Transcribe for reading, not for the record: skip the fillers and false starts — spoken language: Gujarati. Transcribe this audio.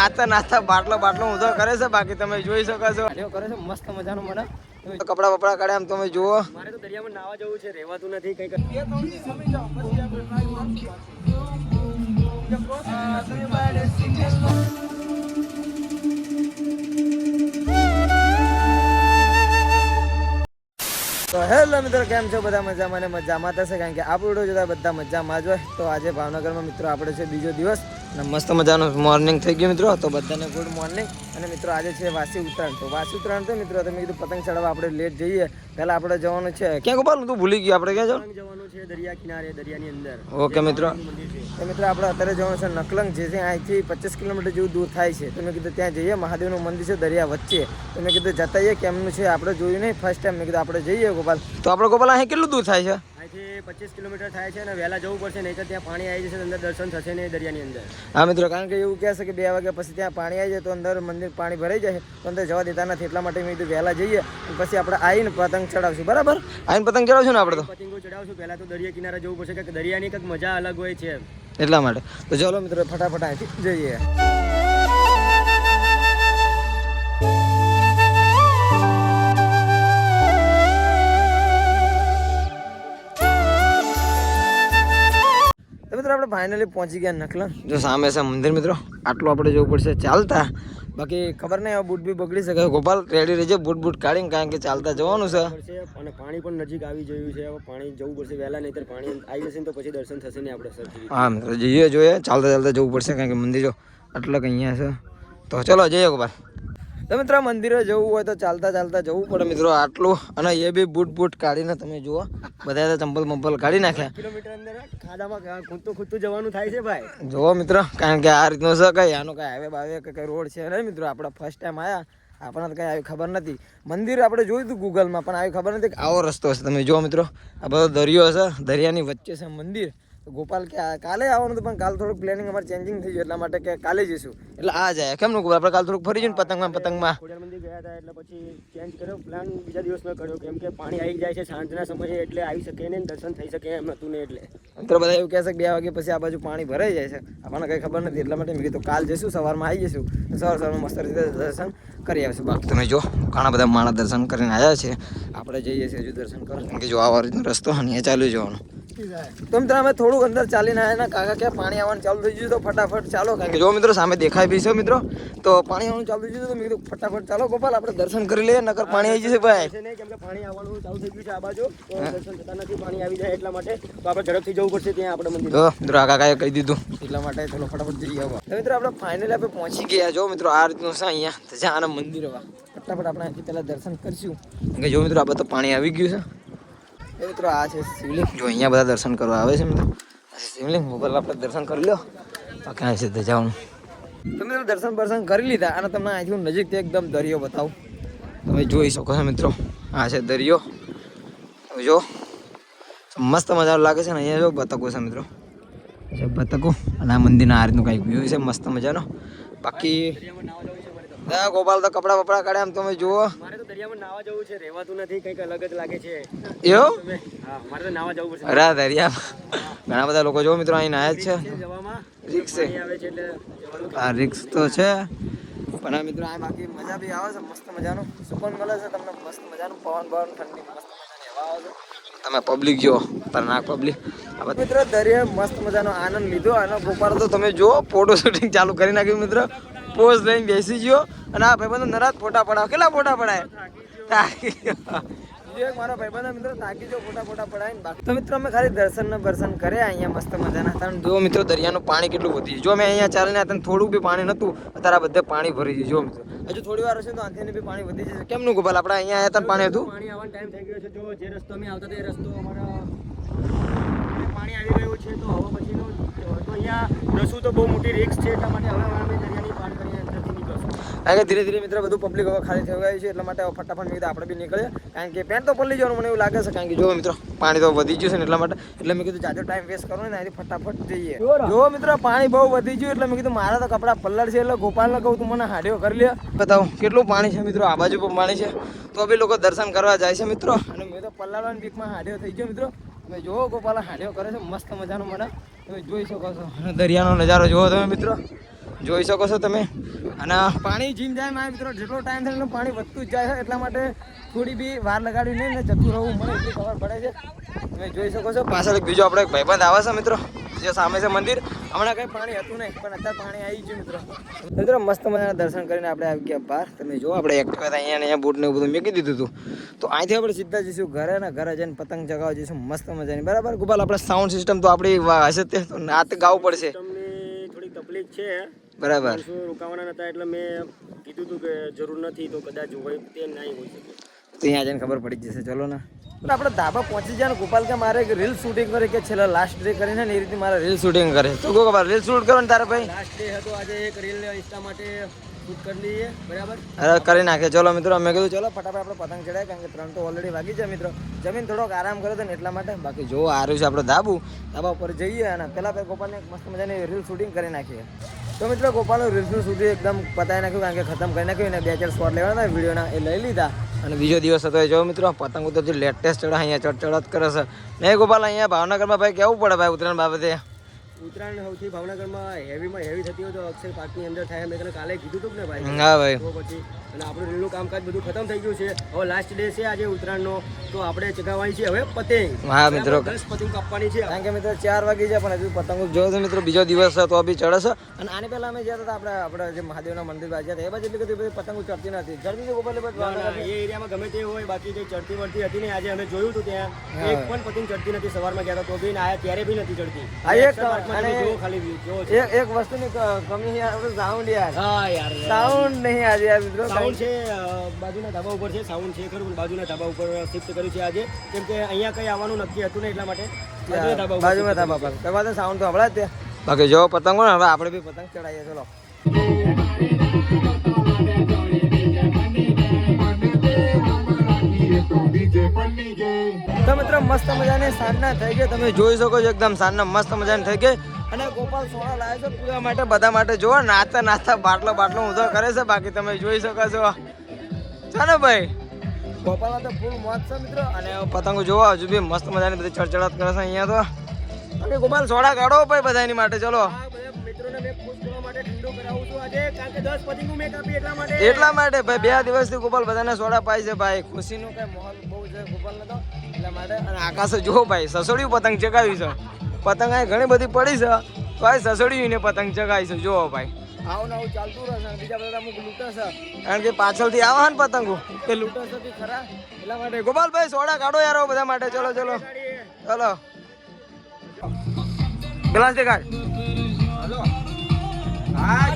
નાસ્તા નાસ્તા બાટલો બાટલો ઊંધો કરે છે. બાકી તમે જોઈ શકો છો કરે છે મસ્ત મજાનું. મને કપડા બપડા કાઢે આમ તમે જુઓ. મારે તો દરિયામાં નાવા જવું છે, રહેવાતું નથી કઈ. તો હેલો મિત્રો, કેમ છો બધા? મજામાં ને મજામાં થશે, કારણ કે આ વિડીયો જોતા બધા મજામાં જ હોય. તો આજે ભાવનગરમાં મિત્રો આપણે છે બીજો દિવસ અને મસ્ત મજાનું મોર્નિંગ થઈ ગયું મિત્રો. તો બધાને ગુડ મોર્નિંગ. અને મિત્રો આજે છે વાસી ઉત્તરાયણ. તો વાસી ઉત્તરાયણ તો મિત્રો તમે કીધું પતંગ ચડાવવા આપણે લેટ જઈએ. પહેલા આપણે જવાનું છે ક્યાં ગોપાલ? તું ભૂલી ગયો. આપણે ક્યાં જવાનું છે? દરિયા કિનારે, દરિયાની અંદર. ઓકે મિત્રો, તો મિત્રો આપણે અત્યારે જવાનું છે નકલંગ, જે અહીંથી 25 કિલોમીટર જેવું દૂર થાય છે. તો મેં કીધું ત્યાં જઈએ. મહાદેવનું મંદિર છે દરિયા વચ્ચે. તો મેં કીધું જતાઈએ કેમનું છે આપણે જોયું નહીં, ફર્સ્ટ ટાઈમ. મેં કીધું આપણે જઈએ ગોપાલ. તો આપણે ગોપાલ અહીં કેટલું દૂર થાય છે? અહીંથી 25 કિલોમીટર થાય છે અને વહેલા જવું પડશે, નહીં તો ત્યાં પાણી આવી જશે, અંદર દર્શન થશે નહીં દરિયાની અંદર. હા મિત્રો, કારણ કે એવું કહે છે કે 2 વાગ્યા પછી ત્યાં પાણી આવી જાય તો અંદર મંદિર પાણી ભરાઈ જાય તો અંદર જવા દેતા નથી. એટલા માટે મેં કીધું વહેલા જઈએ પછી આપણે આવીને પતંગ ચડાવશું. બરાબર, આવીને પતંગ ચડાવશું ને આપણે. તો પતંગો ચડાવશું. પહેલા તો દરિયા કિનારે જવું પડશે, કે દરિયાની કંઈક મજા અલગ હોય છે એટલા માટે. તો ચાલો મિત્રો ફટાફટ અહીંથી જઈએ. મિત્રો આપણે ફાઇનલી પહોંચી ગયા નકલંગ. જો સામે છે મંદિર મિત્રો. આટલું આપણે જવું પડશે ચાલતા. બાકી ખબર નહીં, હવે બૂટ બી બગડી શકે. ગોપાલ રેડી રહેજે બૂટ કાઢીને, કારણ કે ચાલતા જવાનું છે. અને પાણી પણ નજીક આવી ગયું છે. હવે પાણી જવું પડશે વહેલા, નહીં તો પાણી આવી જશે ને તો પછી દર્શન થશે નહીં આપણે સરખી. હા મિત્રો જઈએ, જોઈએ ચાલતા ચાલતા જવું પડશે, કારણ કે મંદિર જો આટલા અહીંયા છે. તો ચલો જઈએ ગોપાલ. તો મિત્રો મંદિરે જવું હોય તો ચાલતા ચાલતા જવું પડે મિત્રો આટલું. અને એ બી બૂટ કાઢીને તમે જુઓ, બધા ચંપલ મંપલ કાઢી નાખ્યા. કિલોમીટર અંદર ખાડામાં ખૂદતું જવાનું થાય છે ભાઈ. જુઓ મિત્રો, કારણ કે આ રીતનું છે કઈ આનો કઈ હાઈવે બાવે કે કઈ રોડ છે નહીં મિત્રો. આપણે ફર્સ્ટ ટાઈમ આવ્યા, આપણને કઈ આવી ખબર નથી. મંદિર આપણે જોયું હતું ગૂગલમાં, પણ આવી ખબર નથી કે આવો રસ્તો હશે. તમે જુઓ મિત્રો, આ બધો દરિયો હશે, દરિયાની વચ્ચે છે મંદિર. ગોપાલ કે કાલે આવવાનું હતું, પણ કાલ થોડુંક પ્લાનિંગ અમારે ચેન્જિંગ થઈ ગયું, એટલા માટે કે કાલે જઈશું. એટલે આ જાય કેમ નું આપણે કાલ થોડુંક ફરી જઈએ પતંગમાં ખોડિયાર મંદિર ગયા હતા, એટલે પછી ચેન્જ કર્યો પ્લાન. બીજા દિવસનો કર્યો, કેમ કે પાણી આવી જાય છે સાંજના સમયે, એટલે આવી શકે ને દર્શન થઈ શકે એમ હતું ને. એટલે મિત્રો બધા એવું કહે છે કે 2 વાગ્યા પછી આ બાજુ પાણી ભરાઈ જાય છે. આપણને કંઈ ખબર નથી, એટલા માટે મેં કીધું કાલ જઈશું, સવારમાં આવી જઈશું. સવારમાં મસ્ત રીતે દર્શન કરી આવીશું. બાકી તમે જો ઘણા બધા માણસ દર્શન કરીને આવ્યા છે. આપણે જઈએ છીએ હજુ દર્શન કરો, કારણ કે જો આવા રીતનો રસ્તો અહીંયા ચાલુ જવાનું. તો મિત્રો અમે થોડુંક અંદર ચાલીને આવ્યા ને, કાકા ક્યાં પાણી આવવાનું ચાલુ થઈ ગયું. તો ફટાફટ ચાલો, કારણ કે જો મિત્રો સામે દેખાય બી છે મિત્રો. તો પાણી આવવાનું ચાલુ થઈ ગયું. તો મેં કીધું ફટાફટ ચાલો ગોપાલ, આપણે દર્શન કરી લઈએ, નકર પાણી આવી જશે ભાઈ. કેમ કે પાણી આવવાનું ચાલુ થઈ ગયું છે આ બાજુ, તો દર્શન થતા નથી, પાણી આવી જાય એટલા માટે. તો આપણે ઝડપથી જવું પડશે ત્યાં આપણે મંદિર. તો મિત્રો આ કાકાએ કહી દીધું, એટલા માટે ચલો ફટાફટ જઈએ. હવે મિત્રો આપણે ફાઇનલી આપણે પહોંચી ગયા. જો મિત્રો આ રીતનું છે અહીંયા, તો જ્યાં આના મંદિર હવા ફટાફટ આપણે અહીંથી પહેલાં દર્શન કરીશું. કે જો મિત્રો આ બધું પાણી આવી ગયું છે. મિત્રો આ છે શિવલિંગ. જો અહીંયા બધા દર્શન કરવા આવે છે મિત્રો. શિવલિંગ ઉપર આપણે દર્શન કરી લો. ક્યાં છે તે જવાનું. તો મિત્રો દર્શન કરી લીધા, અને તમને અહીંથી હું નજીકથી એકદમ દરિયો બતાવું. તમે જોઈ શકો છો મિત્રો, આ છે દરિયો. તમે જો મસ્ત મજાનો લાગે છે ને. અહીંયા જો બતકો છે મિત્રો, બતકો. અને આ મંદિરના આ રીતનું કંઈક વ્યૂ છે મસ્ત મજાનો. બાકી ગોપાલ તો કપડા બપડા કાઢે આમ તમે જુઓ. મારે તો દરિયામાં નાવા જવું છે, રહેવાતું નથી, કંઈક અલગ જ લાગે છે એવું. હા મારે તો નાવા જવું પડશે. અરે દરિયામાં ઘણા બધા લોકો જો મિત્રો અહીં નાયા જ છે. રિક્સ છે, હા રિક્સ તો છે, પણ આ મિત્રો આ બાકી મજા બી આવે છે. મસ્ત મજાનું સુકૂન મળે છે તમને, મસ્ત મજાનું પવન ઠંડી મસ્ત મજાની હવા આવે છે. તમે પબ્લિક જો તરનાક પબ્લિક. મિત્રો દરિયા મસ્ત મજાનો આનંદ લીધો. અને ગોપાલ તો તમે જો ફોટો શૂટિંગ ચાલુ કરી નાખ્યું મિત્રો. પોઝ લઈને બેસી ગયો. અને આ ભાઈબંધો નરાત ફોટા પડાવ. કેટલા ફોટા પડાય? મારા ભાઈબંધો મિત્રો થાકી જો ફોટા પડાય. તો મિત્રો અમે ખાલી દર્શન કર્યા અહીંયા મસ્ત મજાના. કારણ જો મિત્રો દરિયાનું પાણી કેટલું વધી ગયું. જો અમે અહીંયા ચાલીને હતા થોડું બી પાણી નતું, અત્યારે આ બધે પાણી ભરી ગયું. જો મિત્રો હજુ થોડી વાર હશે તો આથી બી પાણી વધી જશે. કેમનું ગોપાલ આપણે અહીંયા આવ્યા હતા પાણી હતું? પાણી આવવાનો ટાઈમ થઈ ગયો છે. જો જે રસ્તો અમે આવતા હતા એ રસ્તો અમારા પાણી આવી ગયું છે. તો હવે પછીનો તો અહીંયા રસ્તો તો બહુ મોટી રિસ્ક છે, એટલા માટે હવે અમે દરિયાની પાર કરીએ અંદરથી નીકળશું. કારણ કે ધીરે ધીરે મિત્રો બધું પબ્લિક હવે ખાલી થઈ ગયું છે, એટલા માટે ફટાફટ મેં કીધું આપણે બી નીકળીએ. કારણ કે પેન્ટ તો પલ્લી જવાનું મને એવું લાગે છે, કારણ કે જો મિત્રો પાણી તો વધી ગયું છે ને, એટલા માટે. એટલે મેં કીધું જાજો ટાઈમ વેસ્ટ કરવો ને, અહીંથી ફટાફટ જઈએ. જો મિત્રો પાણી બહુ વધી ગયું, એટલે મેં કીધું મારા તો કપડા પલ્લડ છે. એટલે ગોપાલને કહું તું મને હાડ્યો કરી લે. બતાવો કેટલું પાણી છે મિત્રો. આ બાજુ પણ પાણી છે, તો બી લોકો દર્શન કરવા જાય છે મિત્રો. અને મેં તો પલ્લાળવાની બીકમાં હાડ્યો થઈ ગયો મિત્રો. તમે જુઓ ગોપાલ હાડ્યો કરે છે મસ્ત મજાનો. મને તમે જોઈ શકો છો. દરિયાનો નજારો જુઓ તમે મિત્રો. જોઈ શકો છો તમે. અને પાણી જીમ જાય મારા મિત્રો, જેટલો ટાઈમ થાય એટલું પાણી વધતું જ જાય છે, એટલા માટે થોડી બી વાર લગાડી નહીં ને જતું રહેવું મને એટલી ખબર પડે છે. તમે જોઈ શકો છો પાછળ બીજો આપણે એક ભાઈબંધ આવે છે મિત્રો, જે સામે છે મંદિર. હમણાં કંઈ પાણી હતું નહીં, પણ અત્યારે પાણી આવી ગયું મિત્રો. મિત્રો મસ્ત મજાના દર્શન કરીને આપણે આવી ગયા બહાર. તમે જો આપણે એક્ટિવા અહીંયા બૂટ ને એવું બધું મૂકી દીધું હતું, તો અહીંથી આપણે સીધા જઈશું ઘરે ને ઘરે જઈને પતંગ ચગાવવા જઈશું મસ્ત મજાની. બરાબર ગોપાલ, આપણે સાઉન્ડ સિસ્ટમ તો આપણી હશે તે તો નાત ગાવું પડશે. થોડી તકલીફ છે બરાબર, રોકાવાના નતા એટલે મેં કીધું હતું કે જરૂર નથી તો કદાચ હોય તે નહીં હોઈ શકે, તો અહીંયા જઈને ખબર પડી જશે. ચલો ને આપણે ધાબા પહોંચી જાય ને ગોપાલ કે મારે એક રીલ શૂટિંગ કરે કે છેલ્લા લાસ્ટ ડે કરીને ને એ રીતે મારે રીલ શૂટિંગ કરે. શું કહો ખબર રીલ શૂટ કરો ને તારે ભાઈ? લાસ્ટ ડે હતો આજે, એક રીલ ઇન્સ્ટા માટે શૂટ કરી લઈએ. બરાબર, અરે કરી નાખે. ચલો મિત્રો, અમે કીધું ચલો ફટાફટ આપણે પતંગ ચડાય, કારણ કે 3 તો ઓલરેડી વાગી જાય મિત્રો. જમીન થોડોક આરામ કર્યો હતો ને એટલા માટે. બાકી જો આ રહ્યું છે આપણે ધાબા ઉપર જઈએ અને પેલા ભાઈ ગોપાલને મસ્ત મજાની રીલ શૂટિંગ કરી નાખીએ. તો મિત્રો ગોપાલનું રીલ્સનું શૂટિંગ એકદમ પતાવી નાખ્યું, કારણ કે ખતમ કરી નાખ્યું અને 2-4 શોટ લેવાના હતા વિડીયોના, એ લઈ લીધા. અને બીજો દિવસ હતો એ જો મિત્રો, પતંગ તો જે લેટેસ્ટ ચડા અહીંયા ચડ કરે છે નહીં ગોપાલ. અહીંયા ભાવનગરમાં ભાઈ કેવું પડે ભાઈ ઉત્તરાયણ બાબતે? ઉત્તરાયણ સૌથી ભાવનગરમાં હેવીમાં હેવી થતી હોય તો અક્ષય પાર્કની અંદર થાય. મેં તને કાલે કીધું હતું ને ભાઈ. હા ભાઈ, તો પછી અને આપણું રીલનું કામકાજ બધું ખતમ થઈ ગયું છે. હવે લાસ્ટ ડે છે આજે ઉત્તરાયણનો, તો આપણે ચગાવવાની છે હવે પતંગ. હા મિત્રો, 10 પતંગ કાપવાની છે, કારણ કે મિત્રો 4 વાગી જાય પણ હજુ પતંગ જોયો છે મિત્રો. બીજો દિવસ તો બી ચડે છે. અને આની પહેલા અમે ગયા હતા આપણે જે મહાદેવના મંદિર બાજુ હતા એ બાજુ એટલી બધી પતંગો ચડતી નથી. ચડતી તો ગોપાલ એ એરિયામાં ગમે તે હોય, બાકી જે ચડતી વળતી હતી ને આજે અમે જોયું હતું ત્યાં એક પણ પતંગ ચડતી નથી. સવારમાં ગયા હતા તો બી આયા ત્યારે બી નથી ચડતી. એક વસ્તુની કમી આપણે સાઉન્ડ યાર. હા યાર, સાઉન્ડ નહીં આજે યાર મિત્રો. સાઉન્ડ છે બાજુના ધાબા ઉપર છે, સાઉન્ડ છે ખરું, બાજુના ધાબા ઉપર શિફ્ટ કર્યું છે આજે, કેમ કે અહીંયા કઈ આવવાનું નક્કી હતું ને એટલા માટે બાજુમાં ધાબા પર તમારે તો સાઉન્ડ તો હમણાં જ ત્યાં. બાકી જો પતંગો ને હવે આપણે બી પતંગ ચડાવીએ. ચલો તો મિત્રો મસ્ત મજાની સાંજના થઈ ગઈ. તમે જોઈ શકો છો એકદમ સાંજના મસ્ત મજાની થઈ ગઈ. અને ગોપાલ સોના લાવે છે પૂજા માટે, બધા માટે. જો નાચતા નાચતા બાટલો ઊંધો કરે છે. બાકી તમે જોઈ શકો છો. ચાલો ભાઈ, ગોપાલમાં તો ફૂલ મોજ છે મિત્રો. અને પતંગો જોવા હજુ બી મસ્ત મજાની બધી ચડચડાટ કરે છે અહીંયા તો. અને ગોપાલ સોડા કાઢો ભાઈ બધા એની માટે. ચલો મિત્રોને મેં ખુશ કરવા માટે ઠંડુ કરાવું છું આજે, કારણ કે 10 પતંગો મેં કાપી એટલા માટે ભાઈ 2 દિવસથી ગોપાલ બધાને સોડા પાય છે ભાઈ. ખુશીનો કઈ માહોલ બહુ છે ગોપાલને તો એટલા માટે. અને આકાશે જો ભાઈ સસોડિયું પતંગ ચગાવી છે. પતંગ અહીં ઘણી બધી પડી છે, ભાઈ સસોડિયું ને પતંગ ચગાવી છે. જુઓ ભાઈ, આવું આવું ચાલતું રહેશે. બીજા બધા અમુક લૂંટશે, કારણ કે પાછળથી આવે ને પતંગો એ લૂંટશે બી ખરા. એટલા માટે ગોપાલ ભાઈ સોડા કાઢો યાર બધા માટે. ચલો ચલો ચલો, ગ્લાસ દેખાડ. હા